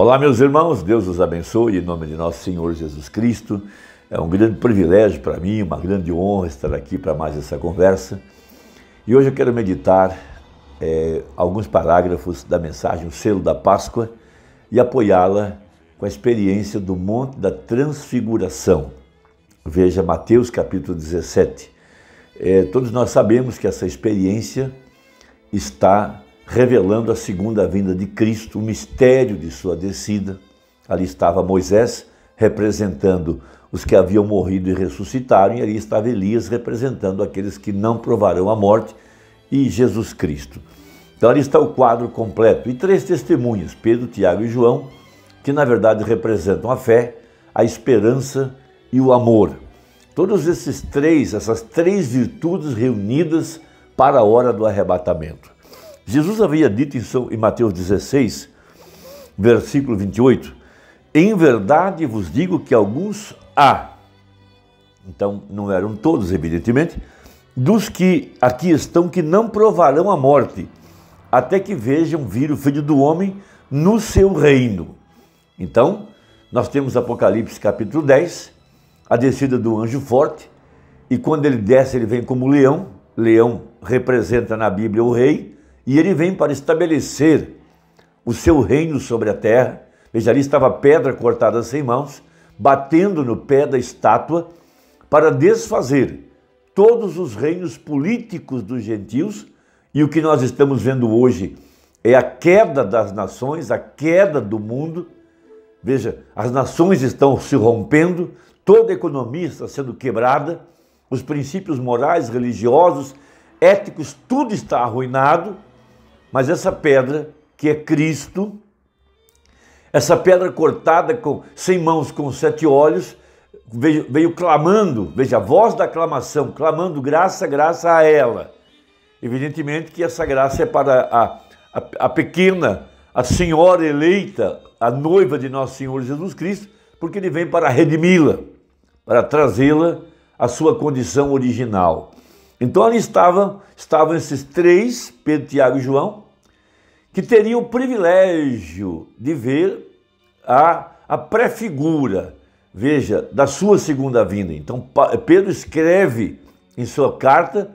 Olá, meus irmãos, Deus os abençoe em nome de nosso Senhor Jesus Cristo. É um grande privilégio para mim, uma grande honra estar aqui para mais essa conversa. E hoje eu quero meditar alguns parágrafos da mensagem O Selo da Páscoa e apoiá-la com a experiência do Monte da Transfiguração. Veja Mateus capítulo 17. Todos nós sabemos que essa experiência está revelando a segunda vinda de Cristo, o mistério de sua descida. Ali estava Moisés representando os que haviam morrido e ressuscitaram, e ali estava Elias representando aqueles que não provarão a morte, e Jesus Cristo. Então ali está o quadro completo. E três testemunhas, Pedro, Tiago e João, que na verdade representam a fé, a esperança e o amor. Todos essas três virtudes reunidas para a hora do arrebatamento. Jesus havia dito em Mateus 16, versículo 28, em verdade vos digo que alguns há, então não eram todos evidentemente, dos que aqui estão que não provarão a morte, até que vejam vir o Filho do Homem no seu reino. Então, nós temos Apocalipse capítulo 10, a descida do anjo forte, e quando ele desce ele vem como leão, leão representa na Bíblia o rei, e ele vem para estabelecer o seu reino sobre a terra. Veja, ali estava a pedra cortada sem mãos, batendo no pé da estátua para desfazer todos os reinos políticos dos gentios. E o que nós estamos vendo hoje é a queda das nações, a queda do mundo. Veja, as nações estão se rompendo, toda a economia está sendo quebrada, os princípios morais, religiosos, éticos, tudo está arruinado. Mas essa pedra, que é Cristo, essa pedra cortada sem mãos, com 7 olhos, veio clamando, veja, a voz da aclamação, clamando graça, graça a ela. Evidentemente que essa graça é para a pequena, a senhora eleita, a noiva de nosso Senhor Jesus Cristo, porque ele vem para redimi-la, para trazê-la à sua condição original. Então ali estavam esses três, Pedro, Tiago e João, que teriam o privilégio de ver a pré-figura, veja, da sua segunda vinda. Então Pedro escreve em sua carta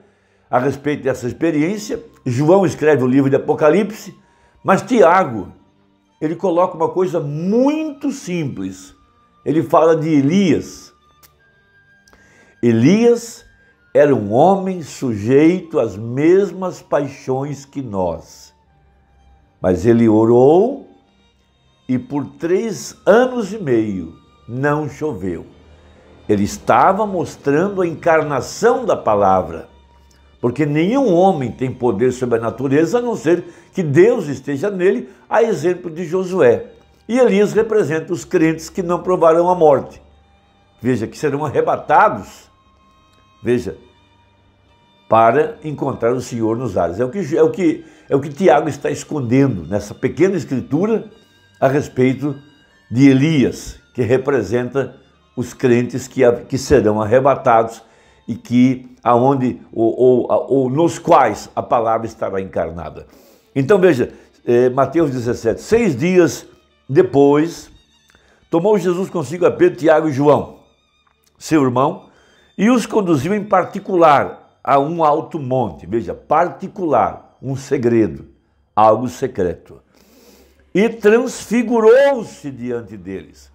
a respeito dessa experiência, João escreve o livro de Apocalipse, mas Tiago, ele coloca uma coisa muito simples. Ele fala de Elias. Elias era um homem sujeito às mesmas paixões que nós. Mas ele orou e por 3 anos e meio não choveu. Ele estava mostrando a encarnação da palavra, porque nenhum homem tem poder sobre a natureza a não ser que Deus esteja nele, a exemplo de Josué. E Elias representa os crentes que não provarão a morte. Veja, que serão arrebatados, veja, para encontrar o Senhor nos ares. É o que Tiago está escondendo nessa pequena escritura a respeito de Elias, que representa os crentes que serão arrebatados e que ou nos quais a palavra estará encarnada. Então veja, Mateus 17, 6 dias depois, tomou Jesus consigo a Pedro, Tiago e João, seu irmão, e os conduziu em particular a um alto monte, veja, particular, um segredo, algo secreto. E transfigurou-se diante deles,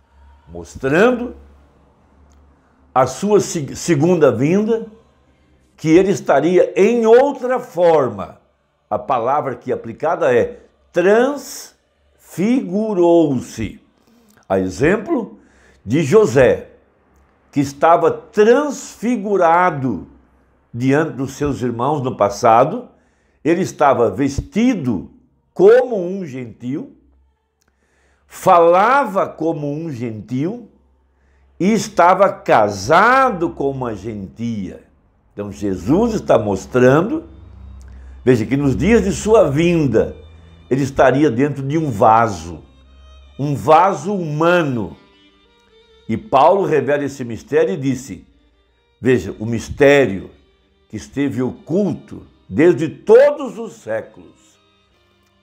mostrando a sua segunda vinda, que ele estaria em outra forma. A palavra aqui aplicada é transfigurou-se. A exemplo de José, que estava transfigurado diante dos seus irmãos no passado. Ele estava vestido como um gentil, falava como um gentil e estava casado com uma gentia. Então Jesus está mostrando, veja, que nos dias de sua vinda, ele estaria dentro de um vaso humano. E Paulo revela esse mistério e disse, veja, o mistério que esteve oculto desde todos os séculos,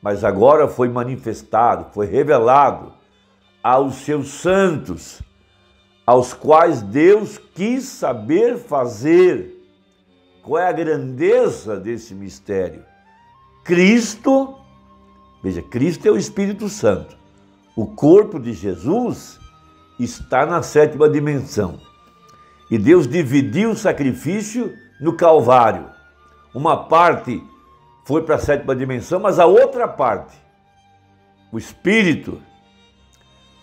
mas agora foi manifestado, foi revelado aos seus santos, aos quais Deus quis saber fazer. Qual é a grandeza desse mistério? Cristo, veja, Cristo é o Espírito Santo. O corpo de Jesus está na 7ª dimensão. E Deus dividiu o sacrifício no Calvário. Uma parte foi para a 7ª dimensão, mas a outra parte, o Espírito,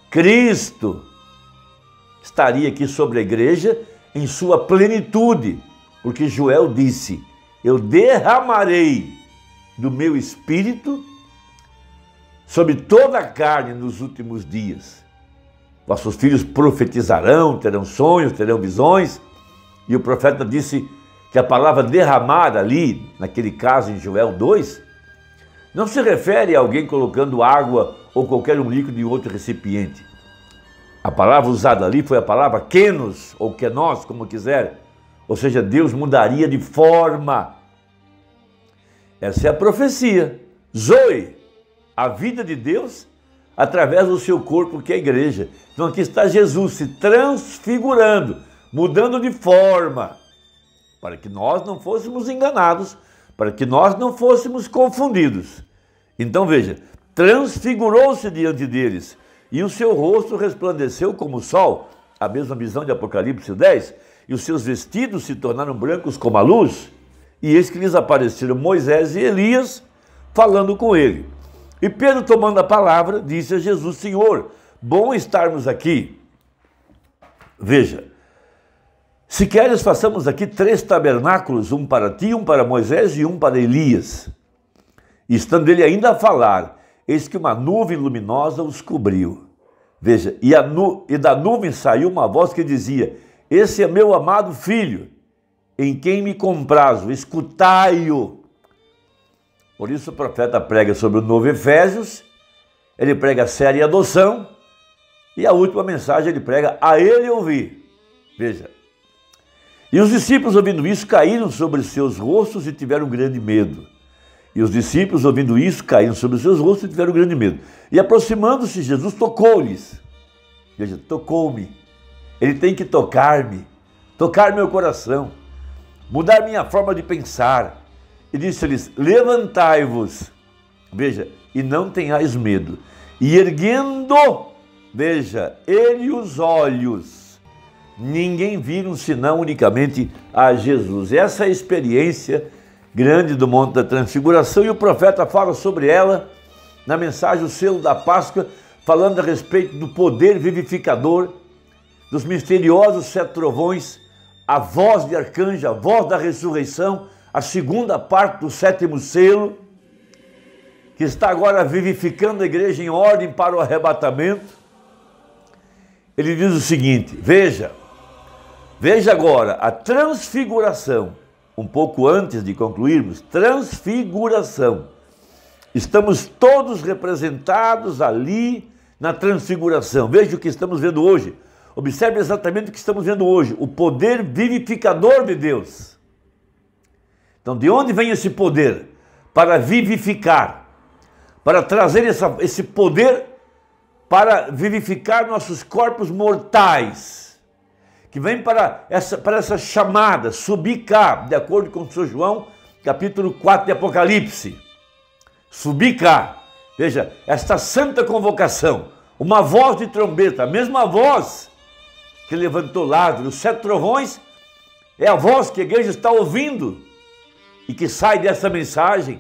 Cristo, estaria aqui sobre a igreja em sua plenitude, porque Joel disse: eu derramarei do meu Espírito sobre toda a carne nos últimos dias. Vossos filhos profetizarão, terão sonhos, terão visões. E o profeta disse que a palavra derramar ali, naquele caso em Joel 2, não se refere a alguém colocando água ou qualquer um líquido em outro recipiente. A palavra usada ali foi a palavra kenos, ou kenos, como quiser. Ou seja, Deus mudaria de forma. Essa é a profecia. Zoe, a vida de Deus através do seu corpo, que é a igreja. Então aqui está Jesus se transfigurando, mudando de forma, para que nós não fôssemos enganados, para que nós não fôssemos confundidos. Então veja, transfigurou-se diante deles, e o seu rosto resplandeceu como o sol, a mesma visão de Apocalipse 10, e os seus vestidos se tornaram brancos como a luz, e eis que lhes apareceram Moisés e Elias falando com ele. E Pedro, tomando a palavra, disse a Jesus: Senhor, bom estarmos aqui. Veja, se queres, façamos aqui 3 tabernáculos, um para ti, um para Moisés e um para Elias. E estando ele ainda a falar, eis que uma nuvem luminosa os cobriu. Veja, e da nuvem saiu uma voz que dizia: esse é meu amado filho, em quem me comprazo, escutai-o. Por isso o profeta prega sobre o novo Efésios, ele prega a série adoção, e a última mensagem ele prega a ele ouvir. Veja, e os discípulos, ouvindo isso, caíram sobre seus rostos e tiveram grande medo. E os discípulos, ouvindo isso, caíram sobre seus rostos e tiveram grande medo. E aproximando-se, Jesus tocou-lhes. Veja, tocou-me. Ele tem que tocar-me, tocar meu coração, mudar minha forma de pensar. E disse-lhes: levantai-vos, veja, e não tenhais medo. E erguendo, veja, ele os olhos, ninguém viram senão unicamente a Jesus. Essa é a experiência grande do Monte da Transfiguração, e o profeta fala sobre ela na mensagem O Selo da Páscoa, falando a respeito do poder vivificador, dos misteriosos 7 trovões, a voz de arcanjo, a voz da ressurreição, a segunda parte do 7º selo, que está agora vivificando a igreja em ordem para o arrebatamento. Ele diz o seguinte: veja agora a transfiguração, um pouco antes de concluirmos, transfiguração. Estamos todos representados ali na transfiguração. Veja o que estamos vendo hoje. Observe exatamente o que estamos vendo hoje, o poder vivificador de Deus. Então, de onde vem esse poder? Para vivificar, para trazer esse poder para vivificar nossos corpos mortais, que vem para essa chamada, subir cá, de acordo com o São João, capítulo 4 de Apocalipse. Subir cá, veja, esta santa convocação, uma voz de trombeta, a mesma voz que levantou Lázaro, os 7 trovões, é a voz que a igreja está ouvindo, e que sai dessa mensagem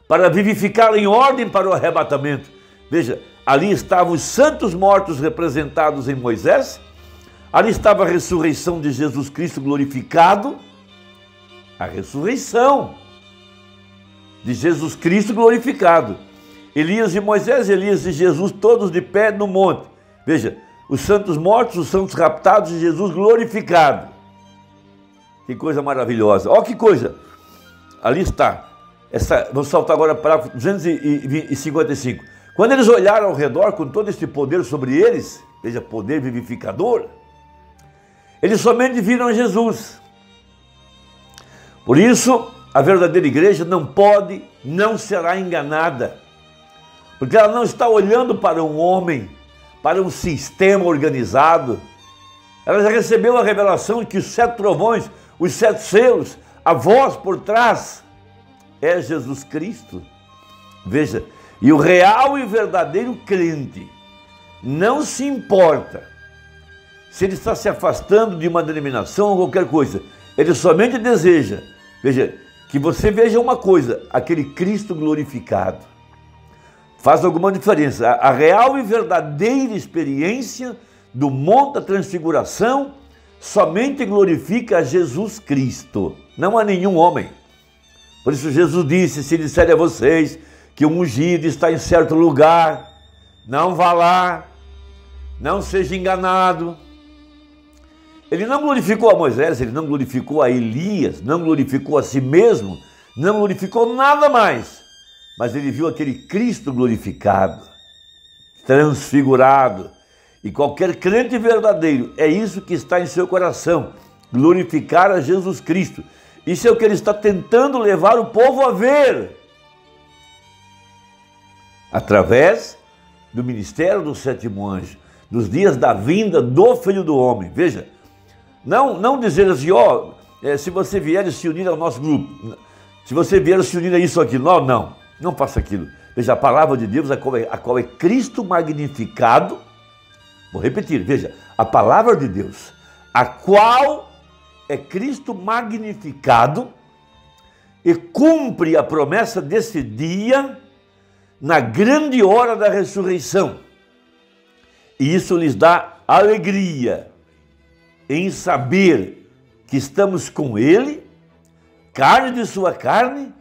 para vivificá-la em ordem para o arrebatamento. Veja, ali estavam os santos mortos representados em Moisés, ali estava a ressurreição de Jesus Cristo glorificado, a ressurreição de Jesus Cristo glorificado. Elias e Moisés, Elias e Jesus, todos de pé no monte. Veja, os santos mortos, os santos raptados e Jesus glorificado. Que coisa maravilhosa. Olha que coisa. Ali está. Vamos saltar agora para 255. Quando eles olharam ao redor com todo esse poder sobre eles, veja, poder vivificador, eles somente viram Jesus. Por isso, a verdadeira igreja não será enganada. Porque ela não está olhando para um homem, para um sistema organizado. Ela já recebeu a revelação de que os 7 trovões, os 7 selos, a voz por trás é Jesus Cristo. Veja, e o real e verdadeiro crente não se importa se ele está se afastando de uma denominação ou qualquer coisa. Ele somente deseja, veja, que você veja uma coisa, aquele Cristo glorificado. Faz alguma diferença. A real e verdadeira experiência do Monte da Transfiguração somente glorifica a Jesus Cristo, não a nenhum homem. Por isso Jesus disse, se disserem a vocês que o ungido está em certo lugar, não vá lá, não seja enganado. Ele não glorificou a Moisés, ele não glorificou a Elias, não glorificou a si mesmo, não glorificou nada mais. Mas ele viu aquele Cristo glorificado, transfigurado. E qualquer crente verdadeiro, é isso que está em seu coração, glorificar a Jesus Cristo. Isso é o que ele está tentando levar o povo a ver. Através do ministério do 7º anjo, dos dias da vinda do Filho do Homem. Veja, não dizer assim, ó, se você vier se unir ao nosso grupo, se você vier se unir a isso aqui, não faça aquilo. Veja, a palavra de Deus, a qual é Cristo magnificado. Vou repetir, veja, a palavra de Deus, a qual é Cristo magnificado e cumpre a promessa desse dia na grande hora da ressurreição. E isso lhes dá alegria em saber que estamos com Ele, carne de sua carne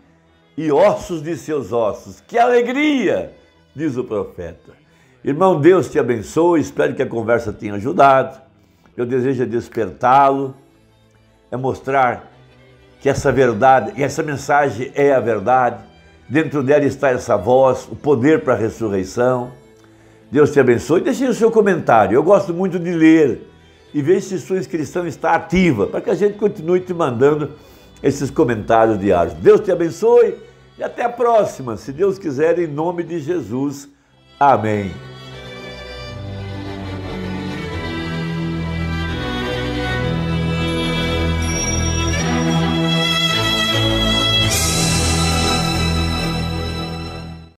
e ossos de seus ossos. Que alegria, diz o profeta. Irmão, Deus te abençoe, espero que a conversa tenha ajudado. Eu desejo despertá-lo, mostrar que essa verdade, e essa mensagem é a verdade. Dentro dela está essa voz, o poder para a ressurreição. Deus te abençoe. Deixe o seu comentário. Eu gosto muito de ler e ver se sua inscrição está ativa, para que a gente continue te mandando esses comentários diários. Deus te abençoe e até a próxima, se Deus quiser, em nome de Jesus. Amém.